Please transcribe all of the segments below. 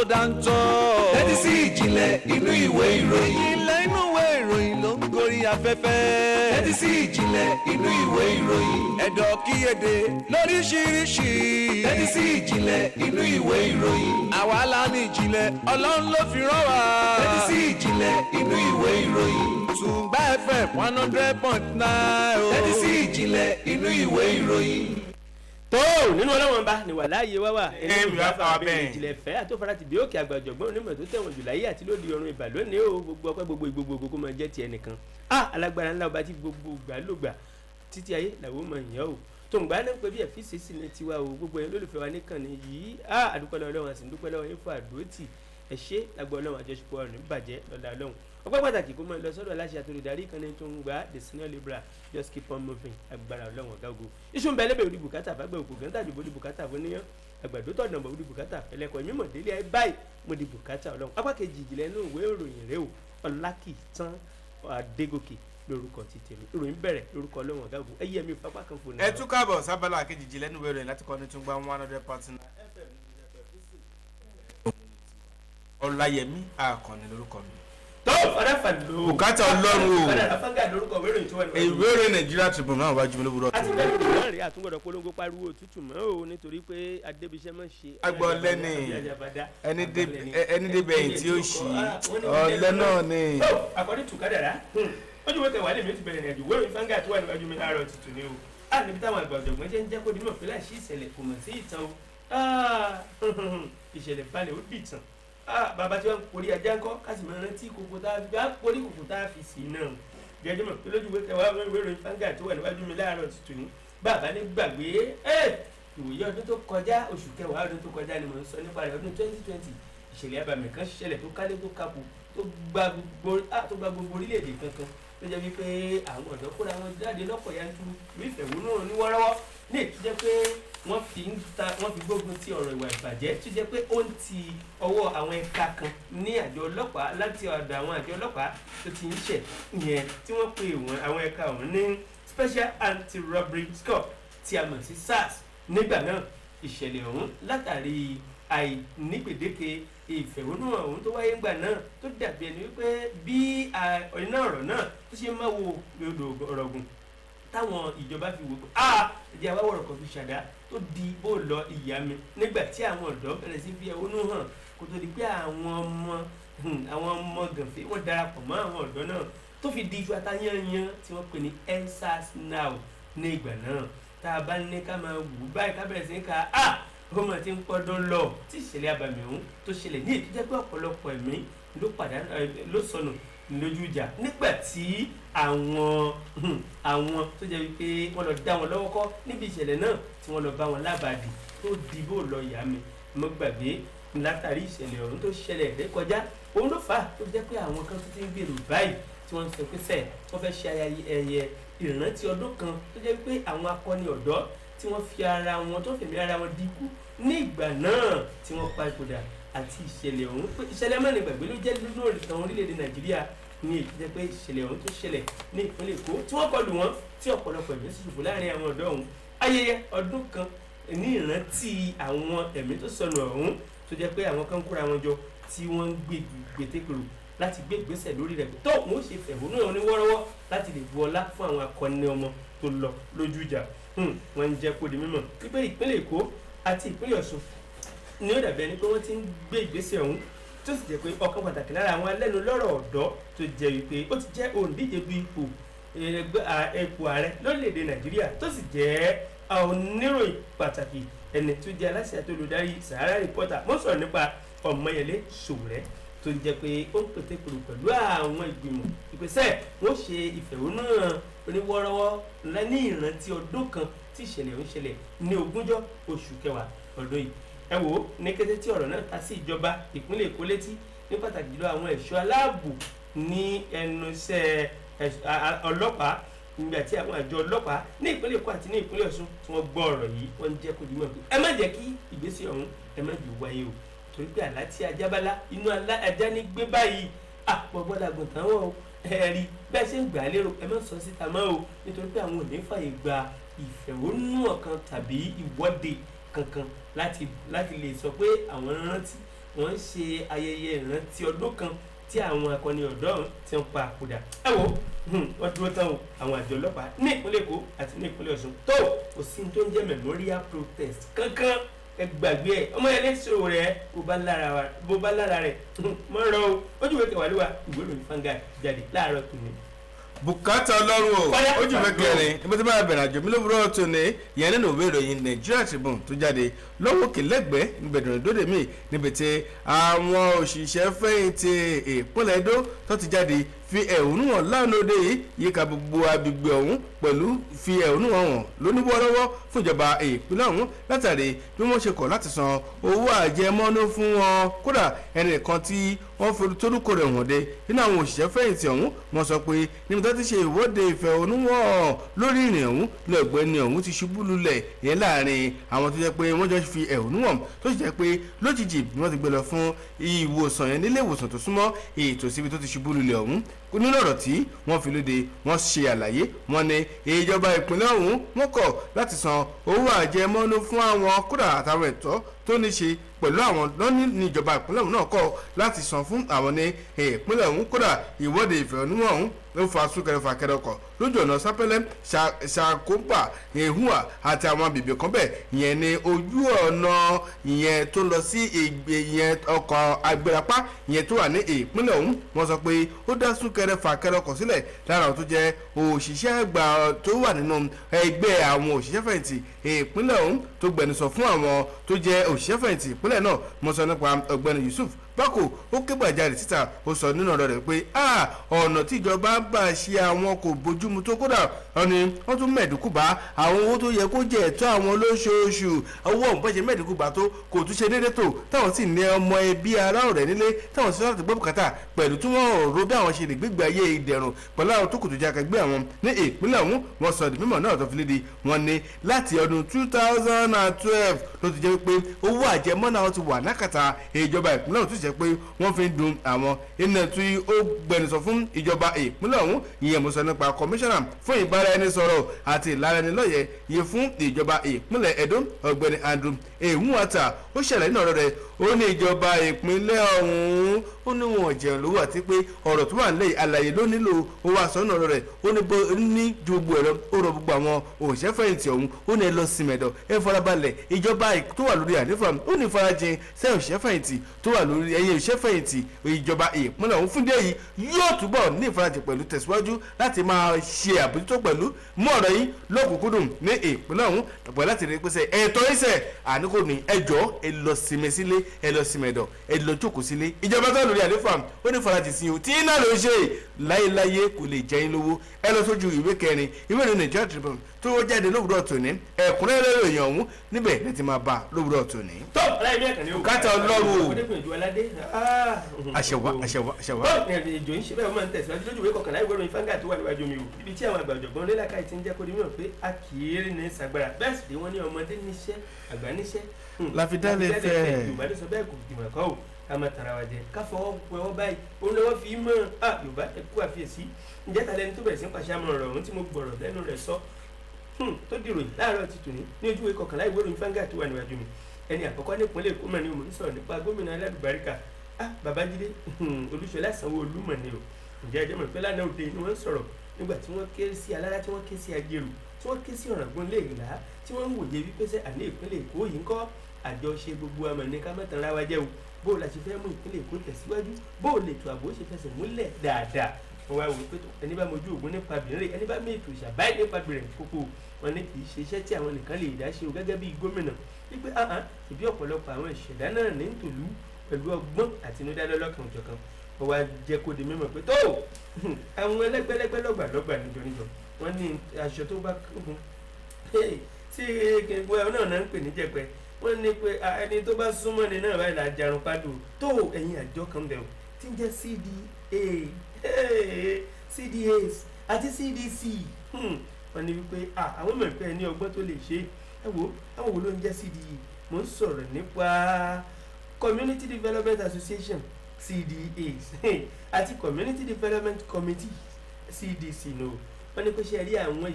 dáńtọ́. tẹ́tí sí ìjìnlẹ̀ inú ìwé ìròyìn. ìjìnlẹ̀ inú ìwé ìròyìn ló ń gorí afẹ́fẹ́. tẹ́tí sí ìjìnlẹ̀ inú ìwé ìròyìn. ẹ̀dọ̀ kíyèdè lóríṣiríṣi. tẹ́tí sí ìjìnlẹ̀ inú ìwé ìròyìn. àwa la ní ìjìnlẹ̀ ọlọ́run ló fi rán wa. tẹ́tí sí ìjìnlẹ̀ inú ìwé ìròyìn. Tùngbà FM 100.9 o. tẹ́tí sí ìjìnlẹ̀ inú ìwé ìròyìn. tó nínú ọlọ́wọ́n bá ní wà láàyè wá wà ẹni ìwà fáwọn bẹ́ẹ̀ ìjìnlẹ̀ fẹ́ àtòfara ti bí òkè àgbàjọ̀gbọ́n onímọ̀ tó tẹ̀wọ̀n jù láyé àti lóde ọ̀run ìbà lónìí o gbogbo ọpẹ́ gbogbo kó máa jẹ́ tiẹ̀ nìkan alágbára ńlá ọba tí gbogbo gbà ló gbà títí ayé làwọn máa yàn o tó ń gbà náà pé bí ẹ̀fíìsì sì ní tiwa o gbogbo yẹn lólùfẹ́ wa nìkànnì yìí àdúpẹ́ lọ́wọ́ Ọlọ́run àti dúpẹ́ lọ́wọ́ yín fún àdótì ẹ ṣé lágbó Ọlọ́run àjọṣepọ̀ ọ̀rìn bàjẹ́ lọ́la Ọlọ́run ọpẹ́ pàtàkì kó máa lọ sọ́dọ̀ aláṣẹ àtòlùdarí ìkànnì tó ń gba the senior liberal just keep on moving agbára Ọlọ́run ọ̀gá ogo iṣu ń bẹ lẹ́bẹ̀ẹ́ orí bùkátà fàgbẹ́ òkú gẹ́ńtà dìbò orí bùkátà fún níyàn àgbàdo tọ̀nà bọ̀ orí bùkátà fẹlẹ́kọ̀ mímọ̀ délé ayé báyìí mo di bùkátà Ọlọ́run apá kejì ìjìnlẹ̀ inú ìwé ìròyìn rẹ o Ọlákìtàn Adégòkè lórúkọ ti tèmi ìròyìn bẹ̀rẹ̀ lórúkọ Ọlọ́run ọ̀gá ogo ẹyẹ mi fapá kan fò náà. ẹ tún káàbọ̀ sábàlá kejì ìjìnlẹ̀ inú ìwé ìròyìn láti kọ́ni tún gbá 100.9 Ọláyẹmí Àkànní lórúkọ mi. tó fàdáfà ló bùkátà Ọlọ́run o fàdáfà fáńgà lórúkọ ìwé ìròyìn tó wà ní. ìwé ìròyìn Nàìjíríà Tribune náà wájú mi lówùrọ̀ tó. àti bẹ́ẹ̀ ni wọ́n rí àtúngbọ̀dọ̀ polongo pariwo òtútù mọ́ o nítorí pé adébíṣẹ́ mọ̀ ṣe. agbọ̀ lẹ́ni ẹni débẹ̀yìn tí ó ṣì ọ̀lẹ́ náà ni. àkọ́dé tùkádàrá ojú wo tẹ̀wá lèmi ti bẹ̀rẹ̀ ìrìnàjò wẹ́rìn fáńgà tó wà níwájú mi láàárọ̀ tuntun ni o. níbi táwọn àgbà ọ̀jọ̀gbọ́n jẹ́ ń jẹ́ kó dimọ̀ pé láìsí ìṣẹ̀lẹ̀ kò mọ̀ sí ìtàn o. ìṣẹ̀lẹ̀ balẹ̀ ó dìtàn. Bàbá tí wọ́n ń porí ajá ńkọ́ ká sì máa rántí kòkò tá a fi bá porí kòkò tá a fi sí náà. Gẹ́gẹ́ mọ̀ pé lójú wo tẹ̀wá wẹ́rìn fáńgà tó wà níwájú mi láàárọ̀ tuntun ni. Bàbá ní gbàgbé ìwòye ọdún tó kọjá oṣù kẹwàá ọdún tó kọjá ni mò ń sọ nípa rẹ̀ ọdún 2020 ìṣẹ̀lẹ̀ abàmì kan ṣẹlẹ̀ tó kálé tó kápò tó gba gbogbo orílẹ̀-èdè kankan tó jẹ́ wípé àwọn ọ̀dọ́ kóra wọn jáde lọ́pọ̀ yanturu ìfẹ̀hónú ní wọ́rọ́wọ́ ní ètò jẹ́ pé wọ́n fi gbógun ti ọ̀rọ̀ ìwà ìbàjẹ́ tó jẹ́ pé ó ń ti ọwọ́ àwọn ẹ̀ka kan ní àjọ ọlọ́pàá láti ọ̀dọ̀ àwọn àjọ ọlọ́pàá tó ti ń ṣẹ̀ yẹn tí wọ́n pe àwọn ẹ̀ka ọ̀hún ní Special Anti-Robbery Squad tí a mọ̀ sí SARS nígbà náà ìṣẹ̀lẹ̀ ọ̀hún látàrí àìnígbèdéke ìfẹ̀hónúhàn ọ̀hún tó wáyé ńgbà náà tó dàbí ẹni wípé bí iná ọ̀rọ̀ náà tó ṣe máa wo odò ọ̀rọ̀gùn táwọn ìjọba fi wò pé ẹ̀jẹ̀ àwáwọ̀rọ̀ kan fi ṣàdá tó di bó lọ ìyá mi nígbà tí àwọn ọ̀dọ́ bẹ̀rẹ̀ sí fi ẹ̀hónú hàn kó tó di pé àwọn ọmọ gànfẹ́ wọ́n darapọ̀ mọ́ àwọn ọ̀dọ́ náà tó fi di iṣu atáyányán tí wọ́n pè ní EndSARS Now ní ìgbà náà tá a bá ní ká máa wù báyìí ká bẹ̀rẹ̀ sí ń ka gómìnà tí ń pọ́dún lọ tí ìṣẹ̀lẹ̀ abàmì ọ̀hún tó ṣẹlẹ̀ ní ètò jẹ́ pé ọ̀pọ̀lọpọ̀ ẹ̀mí ló sọnù lójú ìjà nígbà tí àwọn tó jẹ́ wípé wọ́n lọ dá wọn lọ́wọ́ kọ́ níbi ìṣẹ̀lẹ̀ náà tí wọ́n lọ bá wọn lábàdì tó dìbò lọ ìyá mi mo gbàgbé látàrí ìṣẹ̀lẹ̀ ọ̀hún tó ṣẹlẹ̀ ré kọjá òun ló fà á tó jẹ́ pé àwọn kan tó ti ń gbèrò báyìí tí wọ́n ń sọ pé wọ́n fẹ́ ṣe ayẹyẹ ìrántí ọdún kan tó jẹ́ pé àwọn akọni ọ̀dọ́ tí wọ́n fi ara wọn tó fẹ̀mí ara wọn dínkù ní ìgbà náà tí wọ́n pa ìpòdà àti ìṣẹ̀lẹ̀ ọ̀hún pé ìṣẹ̀lẹ̀ mẹ́rin gbàgbé ló jẹ́ lórí ìtàn orílẹ̀-èdè Nàìjíríà ní èyí jẹ́ pé ìṣẹ̀lẹ̀ ọ̀hún tó ṣẹlẹ̀ ní ìpínlẹ̀ Èkó tí wọ́n kọlù wọn tí ọ̀pọ̀lọpọ̀ ẹ̀mí sì ṣòfò láàrin àwọn ọ̀dọ́ ọ̀hún ayẹyẹ ọdún kan ní ìrántí àwọn ẹ̀mí tó sọnù ọ̀hún tó jẹ́ pé àwọn kan kóra wọn jọ tí wọ́n ń gbé gbètékèrò láti gbé ìgbésẹ̀ lórí rẹ̀ tó wọ́n ṣe fẹ̀hónú ọ̀hún ní wọ́rọ́wọ́ láti lè bu ọlá fún àwọn akọni ọmọ tó lọ lójú ìjà wọ́n ń jẹ́ kó di mímọ̀ wípé ìpínlẹ̀ Èkó àti ìpínlẹ̀ Ọ̀ṣun ni ó dàbí ẹni pé wọ́n ti ń gbé ìgbésẹ̀ ọ̀hún tó sì jẹ́ pé ọ̀kan pàtàkì lára àwọn alẹ́nu lọ́rọ̀ ọ̀dọ́ tó jẹ́ wípé ó ti jẹ́ òǹdíje du ipò ààrẹ lórílẹ̀‐èdè Nàìjíríà tó sì jẹ́ oníròyìn pàtàkì ẹni tó jẹ́ aláṣẹ àti olùdarí Sahara Reporter mo sọ̀rọ̀ nípa Ọmọyẹlé Sowore tó jẹ́ pé ó ń pété kúrò pẹ̀lú àwọn ìgbìmọ̀ ìpèsè wọ́n ṣe ìfẹ̀hónúhàn oníwọ́rọ́wọ́ ní ìrántí ọdún kan tí ìṣẹ̀lẹ̀ ọ̀hún ṣẹlẹ̀ ní 20 oṣù kẹwàá ọdún yìí ẹ wò ó ní kété tí ọ̀rọ̀ náà ta sí ìjọba ìpínlẹ̀ Èkó létí ní pàtàkì jùlọ àwọn ẹ̀ṣọ́ aláàbò ní ẹnu iṣẹ́ ọlọ́pàá nígbà tí àwọn àjọ ọlọ́pàá ní ìpínlẹ̀ Èkó àti ní ìpínlẹ̀ Ọ̀ṣun tí wọ́n gbọ́ ọ̀rọ̀ yìí wọ́n ń jẹ́ kó di mọ̀ pé ẹ má jẹ́ kí ìgbésẹ̀ ọ̀hún ẹ má jù wáyé o torí pé àlá tí ajá bá lá inú ajá ní gbé báyìí àpọ̀gbọ́dọ̀ àgùntàn wọn o ẹ̀rí bẹ́ẹ̀ ṣe ń gbà á lérò ẹ má sọ síta mọ́ o nítorí pé àwọn ò ní fàyè gba ìfẹ̀hónúhàn kan tàbí ìwọ́de kankan láti lè sọ pé àwọn rántí wọ́n ń ṣe ayẹyẹ ìrántí ọdún kan tí àwọn akọni ọ̀dọ́ ti ń pa àkúdà. ẹ wo wọ́n dúró tán o àwọn àjọ ọlọ́pàá ní ìpínlẹ̀ Èkó àti ní ìpínlẹ̀ Ọ̀ṣun tó kò sí tó ń jẹ́ memorial protest kankan ẹ gbàgbé ẹ ọmọ yẹn lẹ́sọ̀rọ̀ rẹ bó bá lára rẹ mọ́ rọ o ojú ìwé kẹwàá ló wà ìwé ìròyìn Vanguard jáde láàárọ̀ tòní. bùkátà ọlọ́run o ojú ìwé kẹrin ibi tí máa bẹ̀rẹ̀ àjò mi lówùúrọ̀ tòní ìyẹn nínú ìwé ìròyìn Nigeria Tribune tó jáde lọ́wọ́ kìlẹ́gbẹ̀ẹ́ níbẹ̀dùn ìdóde mi níbi tí àwọn òṣìṣẹ́ fẹ̀yìntì ìpínlẹ̀ Edo tó ti jáde fi ẹ̀hónú hàn lánàá òde yìí yíká gbogbo agbègbè ọ̀hún pẹ̀lú fi ẹ̀hónú hàn lóníwọ́rọ́wọ́ fún ìjọba ìpínlẹ̀ ọ̀hún látàrí bí wọ́n ṣe kọ̀ láti san owó àjẹmọ́nú fún wọn kódà ẹnìkan tí wọ́n fi torúkọ rẹ̀ hàn dé nínú àwọn òṣìṣẹ́ fẹ̀yìntì ọ̀hún wọ́n sọ pé níbi tó ti ṣe ìwọ́de ìfẹ̀hónúhàn lórí ìrìn ọ̀hún ní ọ̀gbẹ́ni ọ̀hún ti ṣubú lulẹ̀ yẹn láàrin àwọn tó jẹ́ pé wọ́n jọ fi ẹ̀hónú hàn tó sì jẹ́ pé lójijì ni wọ́n ti gbé lọ fún ìwòsàn yẹn nílé ìwòsàn tó súnmọ́ ètò síbi tó ti ṣubú lulẹ̀ ọ̀hún nínú ọ̀rọ̀ tí wọ́n fi lóde wọ́n ṣe àlàyé wọ́n ní ìjọba ìpínlẹ̀ ọ̀hún wọ́n kọ̀ láti san owó àjẹmọ́nú fún àwọn kódà àtàwọn ẹ̀tọ́ tó ní ṣe pẹ̀lú àwọn lọ́ní ní ìjọba ìpínlẹ̀ ọ̀hún náà kọ̀ láti san fún àwọn ní ìpínlẹ̀ ọ̀hún kódà ìwọ́de ìfẹ̀hónúhàn ọ̀hún ló fa súnkẹrẹ fàkẹrẹ ọkọ̀ lójú ọ̀nà sápẹ́lẹ́ ṣàkóbà ehua àti àwọn bèbè kan bẹ́ẹ̀ ìyẹn ní ojú ọ̀nà ìyẹn tó lọ sí ìyẹn ọkọ̀ agbérapá ìyẹn tó wà ní ìpínlẹ̀ ọ̀hún wọ́n sọ pé ó dá súnkẹrẹ fàkẹrẹ ọkọ̀ sílẹ̀ lára tó jẹ́ òṣìṣẹ́ àgbà tó wà nínú ẹgbẹ́ àwọn òṣìṣẹ́ fẹ̀yìntì ìpínlẹ̀ ọ̀hún tó gbẹnusọ fún àwọn tó jẹ́ òṣìṣẹ́ fẹ̀yìntì ìpínlẹ̀ náà mo sọ nípa ọ̀gbẹ́ni Yusuf bákò ó ké gbàjarè síta ó sọ nínú ọ̀rọ̀ rẹ̀ pé ọ̀nà tí ìjọba bá ṣe àwọn kò bójúmu tó kódà ọ̀ni wọ́n tún mẹ̀dínkù bá àwọn owó tó yẹ kó jẹ́ ẹ̀tọ́ àwọn lóṣooṣù owó ọ̀hún bá ṣe mẹ̀dínkù bá tó kò tún ṣe déédéé tó táwọn sì ní ọmọ ẹbí ará ọ̀rẹ́ nílé táwọn sì láti gbọ́ bùkátà pẹ̀lú tí wọ́n rò bí àwọn ṣe lè gbégbé ayé ìdẹ̀rùn pẹ̀lú àwọn tó kù tó jẹ́ akẹgbẹ́ àwọn ní ìpínlẹ̀ ọ̀hún wọ́n sọ di mímọ̀ náà tó fi léde wọ́n ní láti ọdún 2012 ló ti jẹ́ pé owó àjẹmọ́nà wọn ti wà nákàtà ìjọba ìpínlẹ̀ ọ̀hún tó jẹ́ pé wọ́n fi ń dun àwọn iná tí ó gbẹnusọ fún ìjọba ìpínlẹ̀ ọ̀hún ìyẹn mo sọ nípa kọmíṣánná fún ìbáraẹnisọ̀rọ̀ àti ìlanilọ́yẹ̀ yìí fún ìjọba ìpínlẹ̀ Edo ọ̀gbẹ́ni Andrew Ehuata ó ṣẹlẹ̀ nínú ọ̀rọ̀ rẹ̀ ó ní ìjọba ìpínlẹ̀ ọ̀hún ó ní wọn jẹun lówó àti pé ọ̀rọ̀ tó wà nílẹ̀ àlàyé ló nílò owó àsọ̀nà ọ̀rọ̀ rẹ̀ ó ní ju gbogbo ẹ̀rọ ó rọ gbogbo àwọn òṣìṣẹ́ fẹ̀yìntì ọ̀hún ó ní ẹ lọ sí mẹ́dọ̀ ẹ farabalẹ̀ ìjọba tó wà lórí ànífà ó ní farajìn sẹ́yìn òṣìṣẹ́ fẹ̀yìntì tó wà lórí ẹyẹ òṣìṣẹ́ fẹ̀yìntì ìjọba ìpínlẹ̀ ọ̀hún fúndé yìí yóò túbọ̀ ní ìfarajìn pẹ̀lú tẹ̀síwájú láti máa ṣe àbójútó pẹ̀lú mú ọ̀rọ̀ yìí lọ́kùnkúndùn ní ìpínlẹ̀ ọ̀hún pẹ̀lú láti rí pèsè ẹ̀tọ́ ìṣẹ̀ àníkò ní ẹjọ́ ẹ lọ sinmi sílé ẹ lọ sinmi ẹ̀dọ̀ ẹ lọ jókòó sílé ìjọba tó lórí àlefa ó ní farajìn sí o tí iná ló ṣe láyéláyé kò lè jẹ́ yín lówó ẹ lọ sójú ìwé kẹrin ìwé ìròyìn Nigeria Tribune tó jáde lówùúrọ̀ tòní ẹ̀kúnrẹ́rẹ́ ìròyìn ọ̀hún níbẹ̀ lẹ́tì máa bá lówùúrọ̀ tòní. tó aláì bí ẹ̀kànnì o kátà ọlọ́run àṣẹwà. àṣẹwà. ìjọ ń ṣe bẹ́ẹ̀ wọ́n máa ń tẹ̀síwájú lójú ìwé kọkànlá ìwé ìròyìn Vanguard tó wà níwájú mi o ibi tí àwọn àgbà ọ̀jọ̀gbọ́n nílàkà ti ń jẹ́ kó di mìíràn pé a kì í rí ní sagbara bẹ́ẹ̀ sì ni wọ́n ní ọmọdé níṣẹ́ àgbà níṣẹ́. láfidálẹ̀ fẹ́ Yorùbá ló sọ bẹ́ẹ̀ kò gbìmọ̀ kọ́ o ká máa tara wa jẹ ká fọwọ́ pẹ́wọ́ báyìí òun lọ́wọ́ fi mọ́ Yorùbá ẹ kú àfiyèsí ǹjẹ́ ta lẹni tó bẹ̀rẹ̀ sí pàṣẹ àmọ́ ọ̀rọ̀ ọ̀hún tí mo gbọ̀rọ̀ lẹ́nu rẹ̀ sọ tó dìròyìn láàárọ̀ ti tòní ní ojú ìwé kọkànlá ìwé ìròyìn Vanguard tó wà níwájú mi ẹni àkọ́kọ́ nípínlẹ̀ Èkó mọ̀ ní mo ń sọ̀rọ̀ nípa gómìnà aládùbáríkà Babájídé Olúṣọlá Sanwó-Olú mọ̀ ní o ǹjẹ́ ẹjọ́ mọ̀ pé lánàá òde ni wọ́n sọ̀rọ̀ nígbà tí wọ́n ké sí Alára tí wọ́n ké sí Ajérò tí wọ́n ké sí Ọ̀ràngún Léèlá tí wọ́n ń wòye wípé sẹ́ àní ìpínlẹ̀ Èkó yìí ń kọ́ àjọṣe gbogbo àmọ̀ ní ká mẹ́tàn ra wa jẹ́ o bó o la ṣe fẹ́ mú ìpínlẹ̀ Èkó tẹ̀síwájú bó o lè tó àbò ṣe fẹsẹ̀ múlẹ̀ dáadáa wọ́n wá wò pé ẹni bá mojú ògún nípa bìnrin ẹni bá mẹ́tò ìṣàbáyé nípa bìnrin kókó wọn ní kì í ṣe iṣẹ́ tí àwọn nìkan lè dá ṣe o gẹ́gẹ́ bí gómìnà wípé ìbí ọ̀pọ̀lọpọ̀ àwọn ìṣẹ̀dá náà ní tòlú pẹ̀lú ọgbọ́n àtinúdá lọ́lọ́kan òjọ̀kan wọ́n wá jẹ́ kó di mímọ̀ pé tó àwọn ẹlẹ́gbẹ́lẹ́gbẹ́ lọ́gbàlọ́gbà níjọ wọ́n ní aṣọ tó bá kún sí kẹ̀kẹ́ náà ń pè ní jẹ̀pẹ́ wọ́n ní pé ẹni tó bá súnmọ́ ni náà báyìí là jarun pádò tó ẹ̀yìn àjọ kan bẹ̀rù tí ń jẹ́ CDAs àti CDC wọ́n ní wípé àwọn mọ̀ pé ẹni ọgbọ́n tó lè ṣe àwọn wo ló ń jẹ́ CDA mo ń sọ̀rọ̀ nípa Community Development Association CDAs àti Community Development Committee CDC no wọ́n ní pé ṣe rí àwọn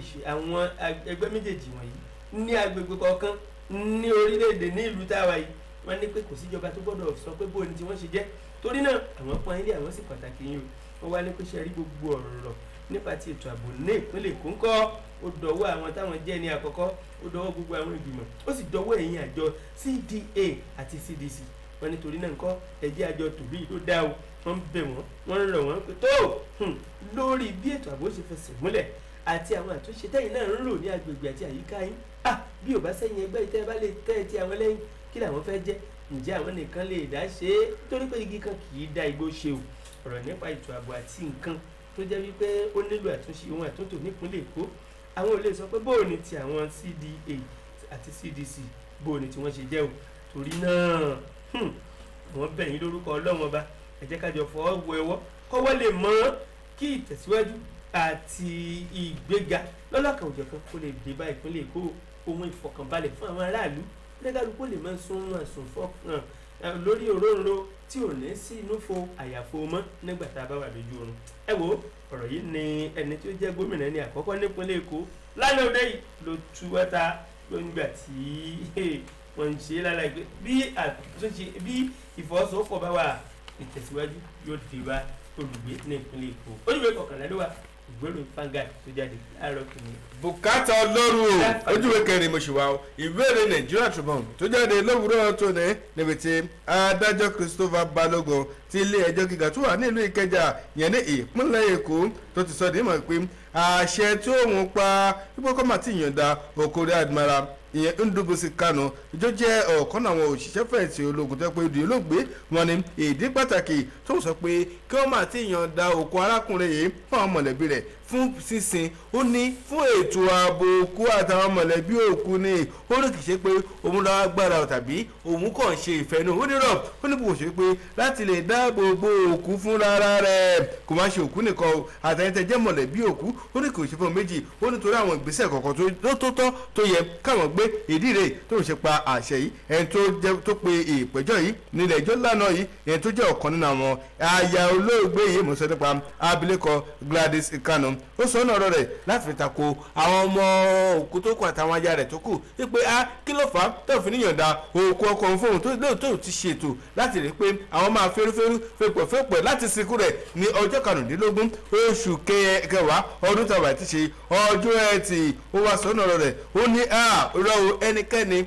ẹgbẹ́ méjèèjì wọ̀nyí ní agbègbè kọ̀ọ̀kan ní orílẹ̀-èdè ní ìlú táwa yìí wọ́n ní pé kò síjọba tó gbọ́dọ̀ sọ pé bóun ni tí wọ́n ṣe jẹ́ torí náà àwọn pọ́n ilé àwọn sì pàtàkì yín o wọ́n wá ní pé ṣe rí gbogbo ọ̀rọ̀ nípa ti ètò ààbò ní ìpínlẹ̀ Èkó ńkọ́ ó dọ̀wọ́ àwọn táwọn jẹ́ ní àkọ́kọ́ ó dọ̀wọ́ gbogbo àwọn ìgbìmọ̀ ó sì dọ̀wọ́ ẹ̀yìn àjọ CDA àti CDC wọ́n nítorí náà ńkọ́ ẹ̀jẹ̀ àjọ tòbí tó dá o wọ́n bẹ̀ wọ́n ń rọ̀ wọ́n pé tó lórí bí ètò ààbò ṣe fẹsẹ̀ múlẹ̀ àti àwọn àtúnṣe tẹ́yìn náà ń lò ní agbègbè àti àyíká yín bí ò bá sẹ́yìn ẹgbẹ́ ìtẹ́ bá lè tẹ́ ẹ ti àwọn lẹ́yìn kí làwọn fẹ́ jẹ́ ǹjẹ́ àwọn nìkan lè dá ṣe é torí pé igi kan kì í dá igbó ṣe o ọ̀rọ̀ nípa ètò ààbò àti nǹkan tó jẹ́ wípé ó nílò àtúnṣe ohun àtúntò nípínlẹ̀ Èkó àwọn ò lè sọ pé bóò ni ti àwọn CDA àti CDC bóò ni tí wọ́n ṣe jẹ́ o torí náà wọ́n bẹ̀ yín lórúkọ Ọlọ́run ọba ẹ jẹ́ ká jọ fọwọ́ wọ ẹwọ́ kọ́wọ́ lè mọ́ kí ìtẹ̀síwájú àti ìgbéga lọ́lọ́kan òjọ̀kan kó lè dé bá ìpínlẹ̀ Èkó ohun ìfọ̀kànbalẹ̀ fún àwọn aráàlú lẹ́gàlùkù lè máa sún àsùn fọ́kàn lórí òróǹro tí ò ní sí inú fo àyàfo mọ́ nígbà tá a bá wà lójú oorun. ẹ wo ọ̀rọ̀ yìí ni ẹni tí ó jẹ́ gómìnà ní àkọ́kọ́ nípínlẹ̀ Èkó lánàá òde yìí ló tú wáta lóńgbà tí wọ́n ń ṣe lára ìgbé bí àtúnṣe bí ìfọwọ́sowọ́pọ̀ bá wà ìtẹ̀síwájú yóò dé bá olùgbé ní ìpínlẹ̀ Èkó ojúwe kọkànlá ló wà ìgbéròyìn fanga tó jáde láàárọ̀ kìíní. bùkátà ọlọ́run o ojúwe kẹrin mo ṣì wá o ìwéèrè Nigeria Tribune tó jáde lówùúrọ̀ tòní níbi tí adájọ́ Christopher Balogun ti ilé ẹjọ́ gíga tó wà nílùú Ìkẹjà yẹn ní ìpínlẹ̀ Èkó tó ti sọ dímọ̀ pé àṣẹ tí òun pa ìgbọ́kọ́mà tí ìyọ̀ǹda Okori Admiral ìyẹn Ndubuisi Kanu ìjọ jẹ́ ọ̀kan àwọn òṣìṣẹ́ fẹ̀yìntì ológun tó pé ìdí olóògbé wọn ni ìdí pàtàkì tó sọ pé kí wọ́n máa ti yọ̀ǹda òkú arákùnrin yìí fún àwọn mọ̀lẹ́bí rẹ̀ fún sísin ó ní fún ètò ààbò òkú àtàwọn mọ̀lẹ́bí òkú ni ó ní kìí ṣe pé òun lọ́wọ́ agbára tàbí òun kàn ṣe ìfẹ́ náà ó ní rọ̀ ó ní kò ṣe pé láti lè dáàbò bo òkú fún rárá rẹ̀ kò má ṣe òkú nìkan àtẹ̀yìntẹ̀ jẹ́ mọ̀lẹ́bí òkú ó ní kò ṣe fún méjì ó nítorí àwọn ìgbésẹ̀ kọ̀ọ̀kan tó tọ́ tó yẹ káwọn gbé ìdí rẹ̀ tó ń ṣe pa àṣẹ yìí ẹni tó pe ìpẹ́jọ́ yìí nílẹ̀ ẹjọ́ lánàá yìí ẹni tó jẹ́ ọ̀kan nínú àwọn aya olóògbé yìí mo sọ nípa abilékọ Gladys Kanu ó sọ ọ̀nà ọ̀rọ̀ rẹ̀ láti fi tako àwọn ọmọ òkú tó kù àtàwọn aya rẹ̀ tó kù wípé kí ló fà á tó fi níyànda òkú ọkọ òun fóun tó ti ṣètò láti rí pé àwọn máa fẹ́rúfẹ́rú fẹ́pọ̀ láti sìnkú rẹ̀ ní ọjọ́ karùndínlógún oṣù kẹwàá ọdún tàbí ti ṣe ọjọ́ Ẹtì ó wá sọ ọ̀nà ọ̀rọ̀ rẹ̀ ó ní rọ ẹnikẹ́ni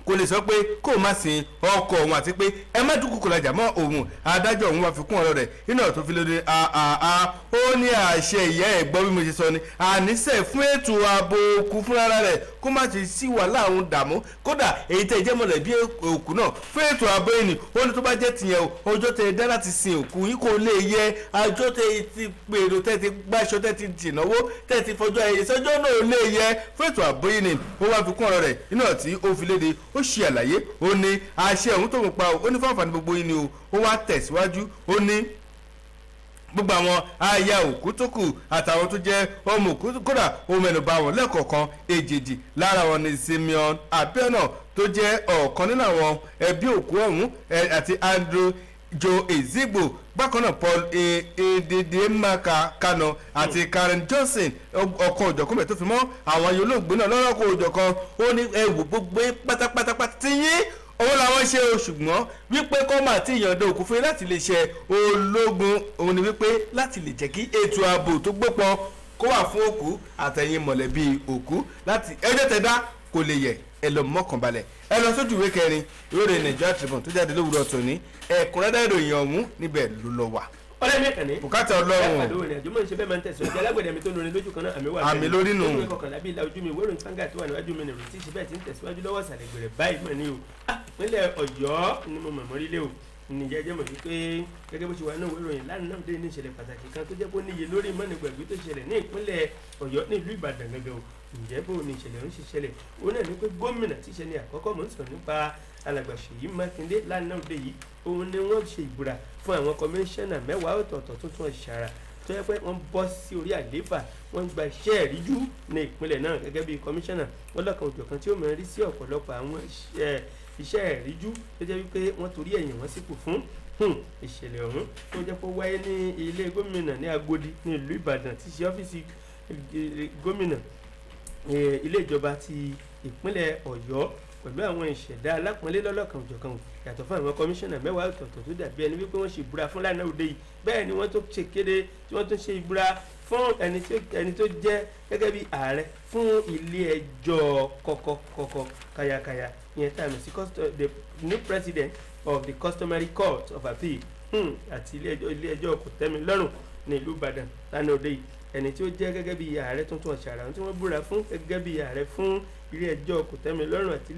kò lè sọ pé kó má sin ọkọ òun àti pé ẹ má dúkùkù lajà mọ́ òun adájọ́ òun wá fi kún ọ̀rọ̀ rẹ̀ nínú ọ̀rọ̀ tó fi lóde ó ní àṣẹ ìyá ẹ̀ gbọ́ bí mo ṣe sọ ni àníṣe fún ètò ààbò òkú fúnra rẹ̀ kó má ti sí wàhálà òun dààmú kódà èyí tẹ̀ jẹ́ mọ̀lẹ́bí òkú náà fún ètò ààbò ẹni ó ní tó bá jẹ́ tìyẹn o ọjọ́ tẹ dá láti sin òkú yín kò lè yẹ àjọ tẹ ti pèrò tẹ ti gbàṣọ tẹ ti dìnáwó tẹ ti fọjọ́ ẹ̀yẹ sọ́jọ́ náà lè yẹ fún ètò ààbò ẹni ó wá fi kún ọ̀rọ̀ rẹ̀ nínú ọ̀tí ó fi léde ó ṣe àlàyé ó ní àṣẹ òun tó ń pa ó ní fáfàní gbogbo yín ni ó wá tẹ̀síwájú ó ní gbogbo àwọn aya òkú tó kù àtàwọn tó jẹ́ ọmọ òkú kódà ó mẹ́nubà wọn lẹ́ẹ̀kọ̀ọ̀kan èjèèjì lára wọn ni Simeon Abiona tó jẹ́ ọ̀kan nínú àwọn ẹbí òkú ọ̀hún àti Andrew Joe Ezigbo bákan náà Paul Ededemaka Kano àti Karen Johnson ọkàn òjọ̀kan bẹ̀ tó fi mọ́ àwọn ayé olóògbé náà lọ́rọ́kọ̀ òjọ̀kan ó ní ẹ̀wù gbogbo pátápátá ti yín owó làwọn ṣe o ṣùgbọ́n wípé kọ́ máa ti yànda òkú fún láti lè ṣe ológun òun ni wípé láti lè jẹ́ kí ètò ààbò tó gbópọn kó wà fún òkú àtẹ̀yìn mọ̀lẹ́bí òkú láti ẹjọ́ tẹ̀dá kò lè yẹ ẹ lọ mọ́kànbalẹ̀ ẹ lọ sójú ìwé kẹrin ìròyìn Nigeria Tribune tó jáde lówùúrọ̀ tòní ẹ̀kúnrẹ́rẹ́ ìròyìn ọ̀hún níbẹ̀ ló lọ wà. ọlẹ́mí ẹ̀kànnì bùkátà ọlọ́run ẹ̀fà lórí ẹ̀jọ́ mọ̀ ní ṣe bẹ́ẹ̀ máa ń tẹ̀síwájú alágbẹ̀dẹ mi tó lórin lójú kan náà àmì wà àmì lórí nù. lórí kọkànlá bíi ìlà ojú mi wérò nígbà tó wà níwájú mi nìrò tí ṣe bẹ́ẹ̀ ti ń tẹ̀síwájú lọ́wọ́ ìsàlẹ̀ gbèrè báyìí mọ̀ ní o ìpínlẹ̀ Ọ̀yọ́ ni mo mọ̀ mọ́rí lé o nìjẹ́ jẹ́ mọ̀ wípé gẹ́gẹ́ bó ṣe wà náà wérò yìí lánàá náà dé ní ìṣẹ̀lẹ̀ pàtàkì kan tó jẹ́ kó níye lórí mọ́nìgbàgbé tó ṣẹlẹ̀ ní ìpínlẹ̀ Ọ̀yọ́ ní ìlú Ìbàdàn gẹ́gẹ́ o ǹjẹ́ bó ni ìṣẹ̀lẹ̀ ń ṣe ṣẹlẹ̀ ó náà ní pé gómìnà tíṣe ní àkọ́kọ́ mò ń sọ nípa alàgbà Ṣèyí Mákindé lánàá òde yìí òun ni wọ́n ṣe ìbúra fún àwọn kọmíṣánná mẹ́wàá ọ̀tọ̀ọ̀tọ̀ tuntun ìṣàrà tó yẹ pé wọ́n bọ́ sí orí àlééfà wọ́n gba iṣẹ́ ìríjú ní ìpínlẹ̀ náà gẹ́gẹ́ bí kọmíṣánná wọn lọ́kàn òjọ̀kan tí ó mọ̀ rí sí ọ̀pọ̀lọpọ̀ àwọn iṣẹ́ ìríjú tó jẹ́ wípé wọ́n torí ẹ̀yìn wọn sípò fún ìṣẹ̀lẹ̀ ọ̀hún tó jẹ́ pé wáyé ní ilé gómìnà ní Agodi ní ìlú Ìbàdàn tí ṣe ọ́fíìsì gómìnà ilé ìjọba ti ìpínlẹ̀ Ọ̀yọ́ pẹ̀lú àwọn ìṣẹ̀dá alápọ̀nlé lọ́lọ́kan òjọ̀kan yàtọ̀ fún àwọn kọmíṣánná 10 ọ̀tọ̀ọ̀tọ̀ tó dàbí ẹni wípé wọ́n ṣe ìbúra fún lánàá òde yìí bẹ́ẹ̀ ni wọ́n tó ṣe kéde tí wọ́n tún ṣe ìbúra fún ẹni tó jẹ́ gẹ́gẹ́ bí ààrẹ fún ilé ẹjọ́ kọ̀kọ̀ kayakaya ìyẹn tá a mọ̀ sí the new president of the customary court of appeal àti ilé ẹjọ́ kòtẹ́milọ́rùn ní ìlú Ìbàdàn lánàá òde yìí ẹni tí ó jẹ́ gẹ́gẹ́ bí ààrẹ tuntun ọ̀ṣàrà tí wọ́n búra fún gẹ́gẹ́ bí ààrẹ fún ilé ẹjọ́ kòtẹ́milọ́rùn àti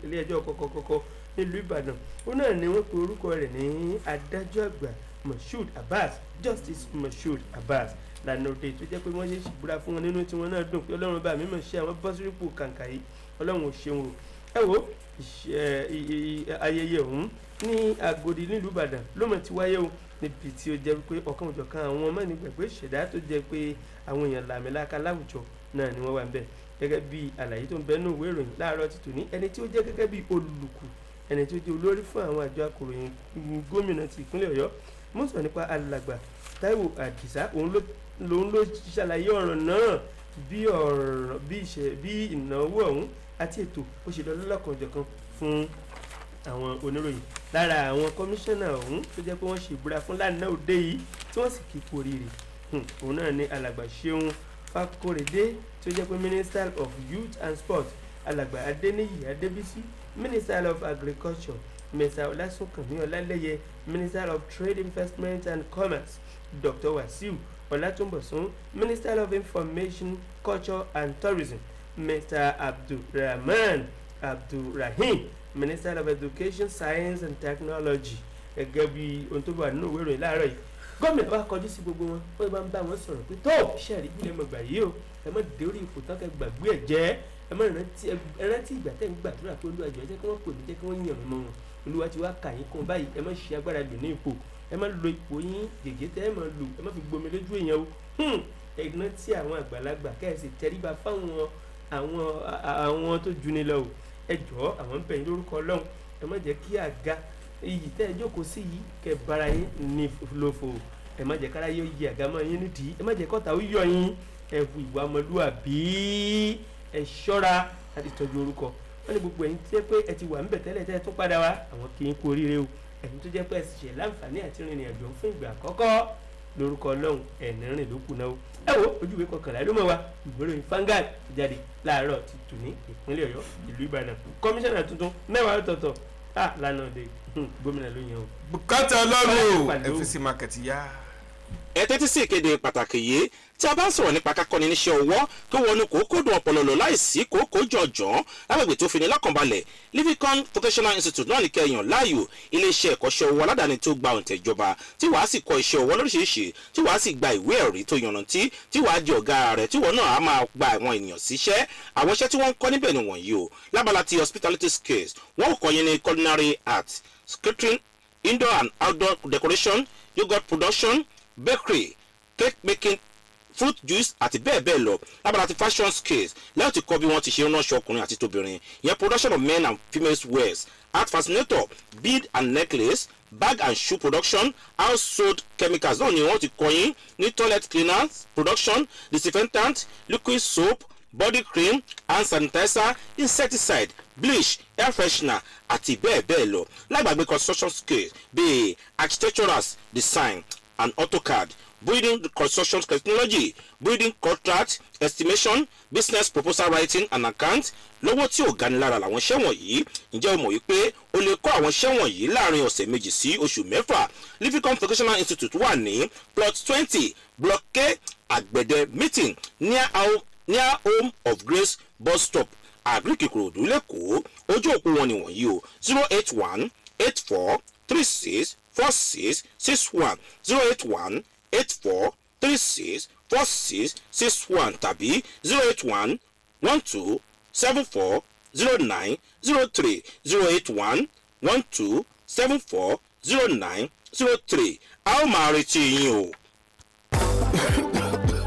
ilé ẹjọ́ kọ̀kọ̀ nílùú Ìbàdàn ó náà ni wọ́n pe orúkọ rẹ̀ ní adájọ́ àgbà Moshood Abbas Justice Moshood Abbas lánàá òde tó jẹ́ pé wọ́n ṣe ìbúra fún wọn nínú tí wọ́n náà dùn pé Ọlọ́run bá mi mọ̀ ṣe àwọn bọ́sírípù kàǹkà yìí Ọlọ́run ò ṣeun o ẹ wo ayẹyẹ ọ̀hún ní Agodi nílùú Ìbàdàn ló mọ̀ ti wáyé o níbi tí ó jẹ́ pé ọ̀kan òjọ̀kan àwọn ọmọ nígbàgbé ìṣẹ̀dá tó jẹ́ pé àwọn èèyàn làmìlaka láwùjọ náà ni wọ́n wà ń bẹ̀ gẹ́gẹ́ bí àlàyé tó ń bẹ nínú ìwé ìròyìn láàárọ̀ ti tòní ẹni tí ó jẹ́ gẹ́gẹ́ bí olùkù ẹni tí ó jẹ́ olórí fún àwọn àjọ akọ̀ròyìn gómìnà ti ìpínlẹ̀ Ọ̀yọ́ mo sọ nípa alàgbà Táíwò Àdìsá òun ló ṣàlàyé ọ̀rọ̀ náà bí ìnáwó ọ̀hún àti ètò ó ṣe lọ lọ́lọ́kan òjọ̀kan fún àwọn oníròyìn lára àwọn kọmíṣánná ọ̀hún tó jẹ́ pé wọ́n ṣe ìbúra fún lánàá òde yìí tí wọ́n sì kí kú oríire òun náà ni alàgbà Ṣeun Fákóredé tó jẹ́ pé Minister of Youth and Sport alàgbà Adéníyì Adébísí Minister of Agriculture Mr. Ọlásùnkànmí Ọlálẹ́yẹ Minister of Trade Investment and Commerce Dr. Wasiu Ọlátúnbọ̀sún Minister of Information Culture and Tourism Mr. Abdulrahim Minister of Education Science and Technology gẹ́gẹ́ bí ohun tó bá nínú ìwé ìròyìn láàárọ̀ yìí gómìnà wa kọjú sí gbogbo wọn wọ́n bá ń bá wọn sọ̀rọ̀ pé tó iṣẹ́ rí ilé mọ̀gbà yìí o ẹ má dé orí ipò tán kẹ́ gbàgbé ẹ̀ jẹ́ ẹ má rántí ìgbà tẹ́ ń gbàdúrà pé olúwa jọ̀ọ́ jẹ́ kí wọ́n pè mí jẹ́ kí wọ́n yàn mí mọ́ wọn olúwa ti wá kà yín kún báyìí ẹ má ṣe agbára lò ní ipò ẹ má lo ipò yín gègé tẹ́ ẹ má lò ẹ má fi gbomi lójú èèyàn o ẹ rántí àwọn àgbàlagbà kẹ́ẹ̀sì tẹríba fáwọn àwọn tó juni lọ o ẹ jọ̀ọ́ àwọn ń bẹ̀ yín lórúkọ Ọlọ́run ẹ má jẹ́ kí àga iyì tẹ́ ẹ jókòó sí yìí kẹ́ bara yín ní lófo ẹ má jẹ́ kára yóò yí àga mọ́ yín nídìí ẹ má jẹ́ kọ́ta ó yọ yín ẹ hu ìwà ọmọlúwàbí ẹ ṣọ́ra láti tọ́jú orúkọ wọ́n ní gbogbo ẹ̀yin tí ẹ pé ẹ ti wà ńbẹ̀ tẹ́lẹ̀ tẹ́ ẹ tún padà wá àwọn kì í kú oríire o ẹ̀yin tó jẹ́ pé ẹ sì ṣe láǹfààní àti rìnrìn àjò fún ìgbà àkọ́kọ́ lórúkọ Ọlọ́run ẹ̀ẹ́nì rìn ló kù náà o ẹ wo ojúwe kọkànlá ló mọ̀ wá ìgbéròyìn Vanguard jáde láàárọ̀ ti tù ní ìpínlẹ̀ Ọ̀yọ́ ìlú Ìbàdàn kọmíṣánná tuntun 10 ọ̀tọ̀ọ̀tọ̀ lánàá òde gómìnà ló yan o. bùkátà Ọlọ́run o FCC market yá. ẹ tẹ́tí sí ìkéde pàtàkì yìí tí a bá ń sọ̀rọ̀ nípa kákọ́ni níṣẹ́ ọwọ́ tó wọnú kòókòdùn ọpọlọ lọ láìsí kòókò jọ̀jọ̀n lágbègbè tó fi ní lọ́kànbalẹ̀ Livicon Vocational Institute náà ní kẹyàn láàyò iléeṣẹ́ ẹ̀kọ́ṣẹ́ ọwọ́ aládàáni tó gba òǹtẹ̀ ìjọba tí wàá sì kọ́ iṣẹ́ ọwọ́ lóríṣiríṣi tí wàá sì gba ìwé ẹ̀rí tó yànnàntí tí wàá di ọ̀gá rẹ̀ tí wọ́n náà á máa gba àwọn ènìyàn síṣẹ́ àwọn iṣẹ́ tí wọ́n ń kọ́ níbẹ̀ nìwọ̀nyí o lábala ti hospitality skills wọ́n kọ́ yín ní culinary arts catering indoor and outdoor decoration yogurt production bakery cake making fruit juice àti bẹ́ẹ̀ bẹ́ẹ̀ lọ lábàlá ti fashion skills lẹ́yìn tí kọ́ bí wọ́n ti ṣe ránṣọ ọkùnrin àti tóbìnrin ìyẹn production of men and female wears art fascinator bead and necklace bag and shoe production household chemicals náà ni wọ́n ti kọ́ yín ní toilet cleaners production disinfectant liquid soap body cream hand sanitizer insecticide bleach air freshener àti bẹ́ẹ̀ bẹ́ẹ̀ lọ lágbàgbé construction skills bíi architectural design and AutoCAD building construction technology building contract estimation business proposal writing and account lọ́wọ́ tí ò gani lára làwọn iṣẹ́ wọ̀nyí ǹjẹ́ o mọ̀ wípé o lè kọ́ àwọn iṣẹ́ wọ̀nyí láàrin ọ̀sẹ̀ 2 sí oṣù 6 Livicon Vocational Institute wà ní plot 20 block K Àgbẹ̀dẹ meeting near home of Grace bus stop Àgíríkì Ìkòròdú lẹ́kọ̀ọ́ ojú òpó wọn ni wọ̀nyí o 081 84 36 46 61 081 84 36 46 61 tàbí 081 12 74 09 03 081 12 74 09 03 a ó máa retí yín o.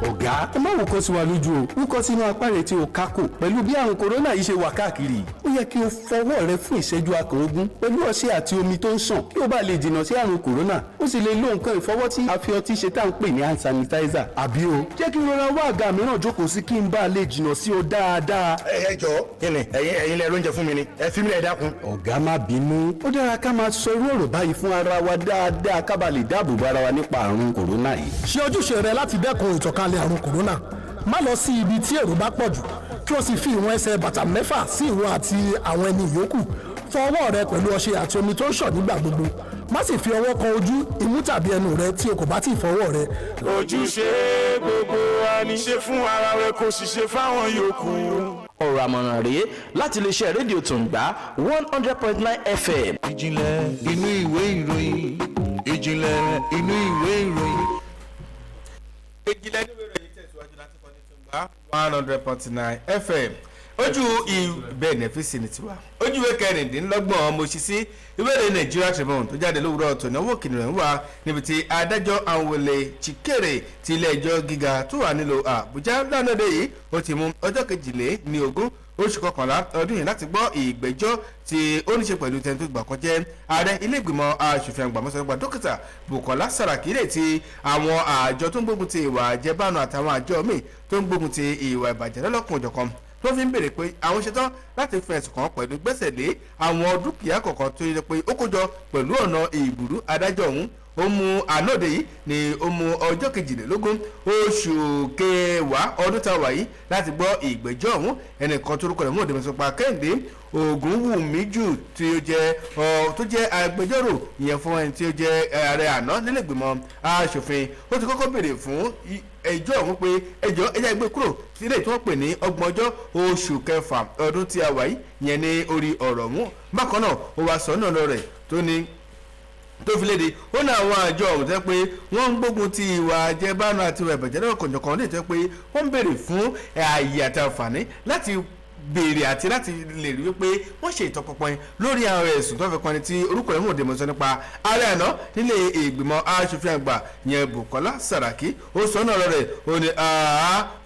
ọ̀gá ẹ má wúkọ́ sí wa lójú o wúkọ́ sínú apá rẹ̀ tí o kákò pẹ̀lú bí àrùn kòrónà yìí ṣe wà káàkiri ó yẹ kí o fọwọ́ rẹ fún ìṣẹ́jú akọ̀rọ̀gùn pẹ̀lú ọṣẹ àti omi tó ń ṣàn kí o bá lè jìnnà sí àrùn kòrónà. ó sì lè lo nǹkan ìfọwọ́ tí a fi ọtí ṣe tá à ń pè ní hand sanitizer. àbí o jẹ́ kí n rọra wá àga mìíràn jókòó sí kí n bá lè jìnnà sí o dáadáa. ẹ jọ̀ọ́ kí ni ẹ̀yin lẹ lóúnjẹ fún mi ni ẹ fi mí lẹ̀ dákun. ọ̀gá má bínú ó dára ká máa sọ irú ọ̀rọ̀ báyìí fún ara wa dáadáa ká bá lè dáàbò bo ara wa nípa àrùn kòrónà yìí. ṣe ojúṣe rẹ láti dẹ́kun ìtànkálẹ̀ àrùn kòrónà. má lọ sí ibi tí èrò bá pọ̀ jù kí o sì fi ìwọ̀n ẹsẹ̀ bàtà 6 sí ìwọ àti àwọn ẹni yòókù. fọ ọwọ́ rẹ pẹ̀lú ọṣẹ àti omi tó ń ṣàn nígbà gbogbo. má sì fi ọwọ́ kan ojú imú tàbí ẹnu rẹ tí o kò bá tí ì fọwọ́ rẹ. ojúṣe gbogbo wa ní ṣe fún ara rẹ kó sì ṣe fáwọn yòókù. ọ̀rọ̀ àmọ̀ràn rèé láti iléeṣẹ́ rédíò Tùǹgbá 100.9 FM. ìjìnlẹ̀ inú ìwé ìròyìn ìjìnlẹ̀ inú ìwé ìròyìn. ìjìnlẹ̀ inú ìwé ìròyìn tẹ̀síwájú láti kọ́ ní Tùǹgbá 100.9 FM. ojú ìbẹ̀ nẹ́fíìsì ní tiwa ojú ìwé kẹrìndínlọ́gbọ̀n mo ṣí sí ìwé ìròyìn Nigeria Tribune tó jáde lówùrọ̀ ọ̀tọ̀ náwó kìnìún wà níbi tí adájọ́ Anwele Chikere ti ilé ẹjọ́ gíga tó wà nílùú Àbújá lánàá yìí ó ti mú ọjọ́ 22 oṣù kọkànlá ọdún yìí láti gbọ́ ìgbẹ́jọ́ tí ó ní ṣe pẹ̀lú tẹni tó gbà kan jẹ́ ààrẹ ilé ìgbìmọ̀ aṣòfin àgbà mọ́sánnípa dókítà Bukola Saraki lè ti àwọn àjọ tó ń gbógun ti ìwà àjẹbánu àtàwọn àjọ míì tó ń gbógun ti ìwà ìbàjẹ́ lọ́lọ́kùn òjọ̀kan tó fi ń béèrè pé àwọn ṣetán láti fẹ̀sùn kàn pẹ̀lú gbẹ́sẹ̀ lé àwọn dúkìá kọ̀ọ̀kan tó yẹ pé ó kójọ pẹ̀lú ọ̀nà ìbùrú adájọ́ ọ̀hún ó mú ànóde yìí ní ó mú ọjọ́ 22 oṣù kẹwàá ọdún tá a wà yìí láti gbọ́ ìgbẹ́jọ́ ọ̀hún ẹnìkan tó rúkọ rẹ̀ mú òde mẹ́sàn-án Kẹ́hìndé Ògúnwùmíjù tí ó jẹ́ agbẹjọ́rò ìyẹn fún ẹni tí ó jẹ́ ààrẹ àná nílẹ̀ ìgbìmọ̀ aṣòfin ó ti kọ́kọ́ béèrè fún ẹjọ́ ọ̀hún pé ẹjọ́ ẹjá gbé kúrò sílẹ̀ tí wọ́n pè ní ọgbọ̀njọ́ oṣù kẹfà ọdún tí a wà yìí yẹn ní orí ọ̀rọ̀ ọ̀hún bákan náà ó wá sọ náà lọ rẹ̀ tó fi léde ó ní àwọn àjọ ọ̀hún tẹ́ pé wọ́n ń gbógun ti ìwà àjẹbánu àti ìwà ìbàjẹ́ náà kọ̀ọ̀kan lè tẹ́ pé wọ́n ń béèrè fún ààyè àti àǹfààní láti béèrè àti láti lè rí wípé wọ́n ṣe ìtọpinpin lórí àwọn ẹ̀sùn tó fi kọni tí orúkọ rẹ̀ mú òde mọ̀sán nípa ààrẹ àná nílé ìgbìmọ̀ aṣòfin àgbà yẹn Bukola Saraki ó sọ náà rẹ̀ ó ní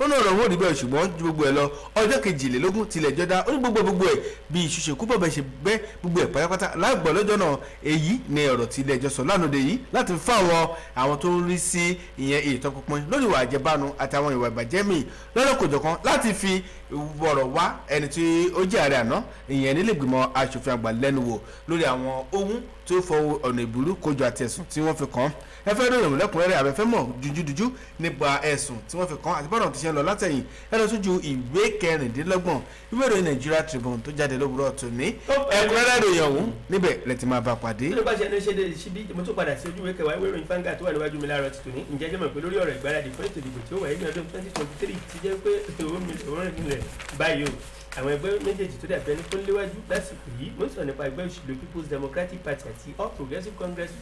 ó náà rọ̀ wọ́n òdìbẹ̀ ṣùgbọ́n ju gbogbo ẹ̀ lọ ọjọ́ 22 tilẹ̀ jọ́dá ó ní gbogbo ẹ̀ bí ìṣúṣe kú bọ̀bẹ̀ ṣe bẹ́ gbogbo ẹ̀ pátápátá láàgbọ̀ lọ́jọ́ náà èyí ni ọ̀rọ̀ tí ilé ẹjọ́ sọ lánàá yìí láti fáwọn àwọn tó ń rí sí ìyẹn ìtọpinpin lórí ìwà àjẹbánu àtàwọn ìwà ìbàjẹ́ míì lọ́lọ́kọ̀jọ̀kan láti fi wọ̀rọ̀ wá ẹni tí ó jẹ́ ààrẹ àná ìyẹn nílé ìgbìmọ̀ aṣòfin àgbà lẹ́nu wò lórí àwọn ohun tó fọ ọ̀nà ìbúrú kójú àti ẹ̀sùn tí wọ́n fi kàn án ẹ fẹ́ lóyún lẹ́kùnrẹ́rẹ́ àbẹ̀fẹ́ mọ̀ jújúdújú nípa ẹ̀sùn tí wọ́n fi kàn án àti bọ́dọ̀ tó ṣe ń lọ látẹ̀yìn ẹ lọ sójú ìwé 26 ìwé ìròyìn Nigeria Tribune tó jáde lówùrọ̀ tòní ẹ̀kúnrẹ́rẹ́ ìròyìn ọ̀hún níbẹ̀ lẹ ti máa bá pàdé. tí ló bá ṣe ẹni ṣe dé síbí mo tún padà sí ojú ìwé kẹwàá ìwé ìròyìn Vanguard tó wà níwájú mi láàárọ̀ ti tòní ǹjẹ́ jẹ́ mọ̀ pé lórí ọ̀rọ̀ ìgbáradì fún ètò ìdìbò tí ó wáyé ní ọdún 2023 ti jẹ́ pé òun rìn nílẹ̀ báyìí o àwọn ẹgbẹ́ méjèèjì tó dàbí ẹni tó ń léwájú lásìkò yìí mo ń sọ̀rọ̀ nípa ẹgbẹ́ òṣèlú People's Democratic Party àti All Progressives Congress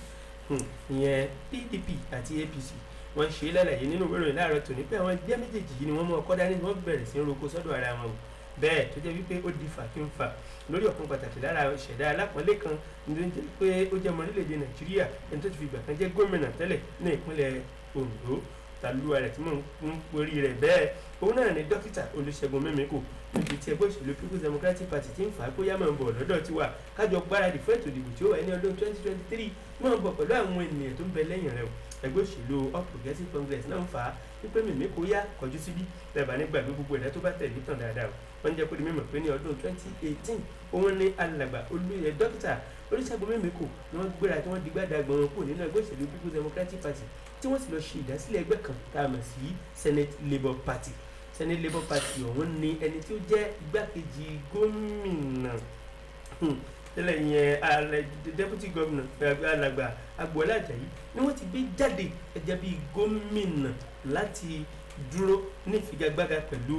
ìyẹn PDP àti APC wọ́n ṣe é lálàyé nínú ìwé ìròyìn láàárọ̀ tòní pé àwọn ẹgbẹ́ méjèèjì yìí ni wọ́n mú ọkọ́ dání wọ́n bẹ̀rẹ̀ sí ń roko sọ́dọ̀ ara wọn o bẹ́ẹ̀ tó jẹ́ wípé ó di fàkínfà lórí ọ̀kan pàtàkì lára ìṣẹ̀dá alápọ̀nlé kan ní ó jẹ́ pé ó jẹ́ ọmọ orílẹ̀-èdè Nàìjíríà ẹni tó ti fi ìgbà kan jẹ́ gómìnà tẹ́lẹ̀ ní ìpínlẹ̀ Ondo tàlúwa rẹ̀ tí mò ń porí rẹ̀ bẹ́ẹ̀ òun náà ni dókítà Olúṣẹ́gun Mímíkò níbi tí ẹgbẹ́ òṣèlú People's Democratic Party ti ń fà á kó yá máa ń bọ̀ lọ́dọ̀ tiwa kájọ gbáradì fún ètò ìdìbò tí ó wáyé ní ọdún 2023 máa ń bọ̀ pẹ̀lú àwọn ènìyàn tó ń bẹ lẹ́yìn rẹ̀ o ẹgbẹ́ òṣèlú All Progressives Congress náà ń fà á wípé Mímíkò yá kọjú síbí tẹ̀bà nígbàgbé gbogbo ẹ̀dá tó bá tẹ̀lé tàn dáadáa o wọ́n jẹ́ kó di mímọ̀ pé ní ọdún 2018 òun ní alàgbà olóyè dókítà Olúṣẹ́gun Mímíkò ni wọ́n gbéra tí wọ́n digbá dàgbọ̀n wọn kúrò nínú ẹgbẹ́ òṣèlú People's Democratic Party tí wọ́n sì lọ ṣe ìdásílẹ̀ ẹgbẹ́ kan tá a mọ̀ sí Senate Labour Party Senate Labour Party ọ̀hún ni ẹni tí ó jẹ́ igbákejì gómìnà tẹ́lẹ̀ yẹn ààrẹ deputy governor alàgbà Agboola Ajayi ni wọ́n ti gbé jáde ẹ̀jẹ̀ bíi gómìnà láti dúró ní ìfigagbága pẹ̀lú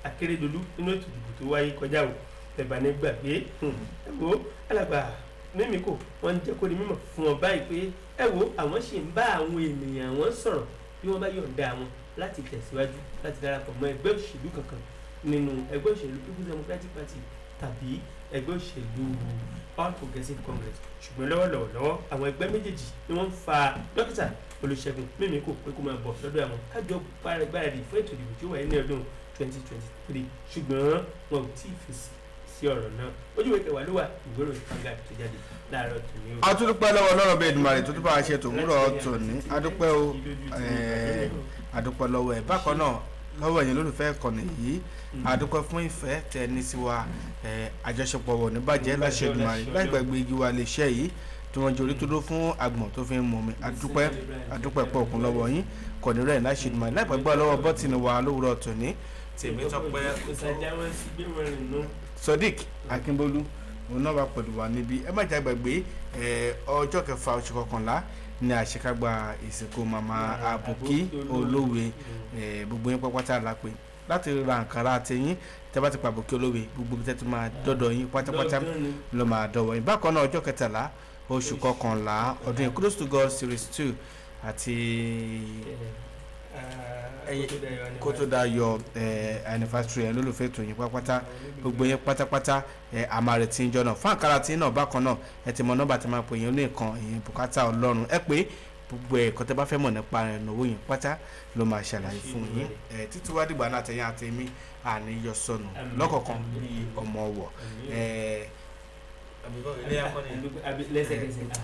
Akérédolú nínú ètò ìdìbò tó wáyé kọjá o tẹ̀bà ní gbàgbé ẹ wo alàgbà Mímíkò wọ́n ń jẹ́ kó di mímọ̀ fún wọn báyìí pé ẹ wo àwọn ṣì ń bá àwọn ènìyàn wọn sọ̀rọ̀ bí wọ́n bá yọ̀ǹda wọn láti tẹ̀síwájú láti darapọ̀ mọ́ ẹgbẹ́ òṣèlú kankan nínú ẹgbẹ́ òṣèlú People's Democratic Party tàbí ẹgbẹ́ òṣèlú All Progressives Congress ṣùgbọ́n lọ́wọ́lọ́wọ́ àwọn ẹgbẹ́ méjèèjì ni wọ́n ń fa dókítà Olúṣẹ́gun Mímíkò pé kó máa bọ̀ lọ́dọ̀ àwọn kájọ gbáradì fún ètò ìdìbò tí ó wáyé ní ọdún 2023 ṣùgbọ́n wọn ò tí ì fèsì sí ọ̀rọ̀ náà ojú ìwé kẹwàá ló wà ìgbéró ìfanga tó jáde láàárọ̀ tòní o. a tún dúpẹ́ lọ́wọ́ ọlọ́run bíi Èdùmàrè tó tún bá a ṣe tòmúrọ̀ tòní adúpẹ́ o adúpẹ́ lọ́wọ́ ẹ̀ bákan náà lọ́wọ́ ẹ̀yin lólùfẹ́ ìkànnì yìí adúpẹ́ fún ìfẹ́ tẹ ní sí wa àjọṣepọ̀ wọ̀ ní bàjẹ́ láṣẹ Èdùmàrè láì gbàgbé igi wa lè ṣẹ́ yìí tí wọ́n jẹ́ orí tó dó fún àgbọ̀n tó fi ń mú mi adúpẹ́ pọ̀ òkun lọ́wọ́ yín kọ̀ní rẹ̀ láṣẹ Èdùmàrè láì gbàgbé lọ́wọ́ bọ́tìnì wa lówùrọ̀ tòní Tèmítọ́pẹ́ Sodiq Akínbólú òun náà wà pẹ̀lú wa níbí ẹ má jà gbàgbé ọjọ́ kẹfà oṣù kọkànlá ní àṣekágbá ìsìnkú màmá Àbùkí Olówe gbogbo yín pápátá lápè láti ra nǹkan ra àtẹ̀yìn tẹ́ bá ti pa Àbùkí Olówe gbogbo bí tẹ́ ti máa dọ́dọ̀ yín pátápátá ló máa dọ̀wọ́ yín bákan náà ọjọ́ kẹtàlá oṣù kọkànlá ọdún Kudos to God series 2 àti Kótódayọ̀ anniversary lólùfẹ́ tó yín pátápátá gbogbo yín pátápátá àmàrè tí ń jọ náà fún àkàrà tí náà bákan náà ẹ ti mọ nọ́mbà tí máa pè yín ní nǹkan èyí bùkátà Ọlọ́run ẹ pé gbogbo ẹ̀kọ́ tẹ́ bá fẹ́ mọ̀ nípa ìnáwó yín pátá ló máa ṣàlàyé fún yín títí wá dìgbà náà tẹ̀yìn àtẹ̀mí àníyọ sọnù lọ́kọ̀ọ̀kan bí ọmọ ọ̀wọ̀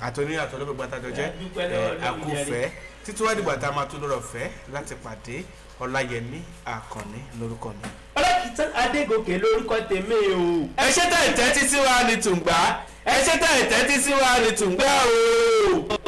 àtọ́ní àtọ́lọ́gbẹ̀ gbàtàjọ jẹ́ àkúfẹ́ títí wá dìgbà tá a máa tún lọ́rọ̀ fẹ́ láti pàdé Ọláyẹmí Àkànní lórúkọ mi. Ọlákìtàn Adégòkè lórúkọ tèmi o. ẹ ṣe tẹ̀ tẹ́tí sí wa ní tùǹgbà ẹ ṣe tẹ̀ tẹ́tí sí wa ní tùǹgbà o.